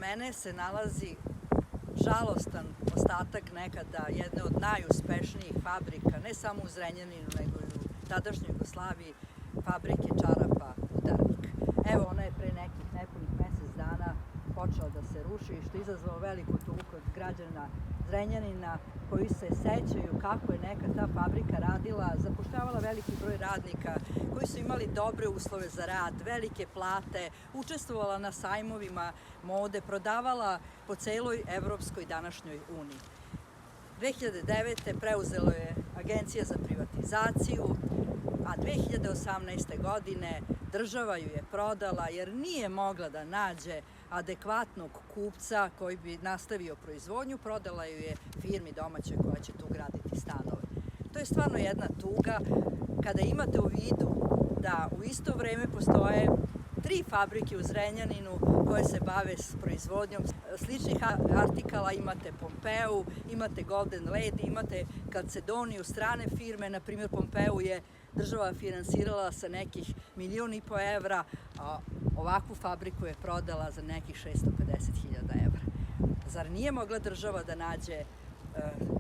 mene se nalazi žalostan ostatak nekada jedne od najuspešnijih fabrika, ne samo u Zrenjaninu, nego i u tadašnjoj Jugoslaviji, fabrike čarapa Udarnik. Evo, ona je pre nepunih mesec dana počela da se ruši, što je izazvao veliku tugu kod građana Zrenjanina, koji se sećaju kako je nekad ta fabrika radila, zapošljavala veliki broj radnika koji su imali dobre uslove za rad, velike plate, učestvovala na sajmovima mode, prodavala po celoj evropskoj današnjoj uniji. 2009. preuzelo je Agencija za privatizaciju, a 2018. godine država ju je prodala jer nije mogla da nađe adekvatnog kupca koji bi nastavio proizvodnju, prodala ju je firmi domaćoj koja će tu graditi stanove. To je stvarno jedna tuga kada imate u vidu da u isto vreme postoje 3 fabrike u Zrenjaninu koje se bave s proizvodnjom sličnih artikala. Imate Pompeu, imate Golden Lady, imate Calcedoniju, strane firme. Na primjer, Pompeu je država finansirala sa nekih 1,5 miliona evra, a ovakvu fabriku je prodala za nekih 650.000 evra. Zar nije mogla država da nađe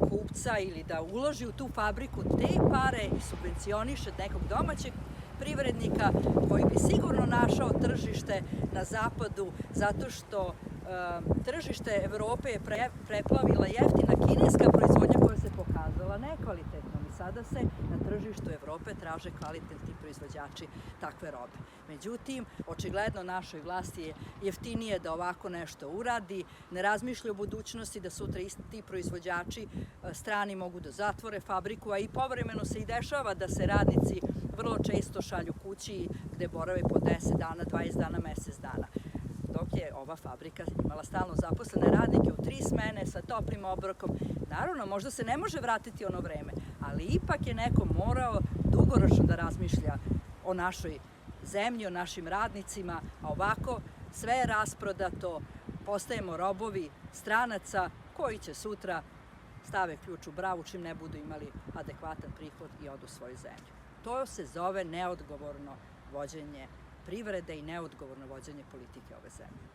kupca ili da uloži u tu fabriku te pare i subvencioniše nekog domaćeg privrednika koji bi sigurno našao tržište na zapadu, zato što tržište Evrope je preplavila jeftina kineska proizvodnja koja se pokazala nekvalitetnom i sada se na tržištu Evrope traže kvalitetni proizvođači takve robe. Međutim, očigledno našoj vlasti je jeftinije da ovako nešto uradi, ne razmišlja o budućnosti da sutra ti proizvođači strani mogu da zatvore fabriku, a i povremeno se i dešava da se radnici vrlo često šalju kući gde borave po 10 dana, 20 dana, mesec dana. Dok je ova fabrika imala stalno zaposlene radnike u 3 smene sa toplim obrokom. Naravno, možda se ne može vratiti ono vreme, ali ipak je neko morao dugoročno da razmišlja o našoj zemlji, o našim radnicima, a ovako sve je rasprodato, postajemo robovi stranaca koji će sutra stave ključ u bravu čim ne budu imali adekvatan prihod i odu svoju zemlju. To se zove neodgovorno vođenje privrede i neodgovorno vođenje politike ove zemlje.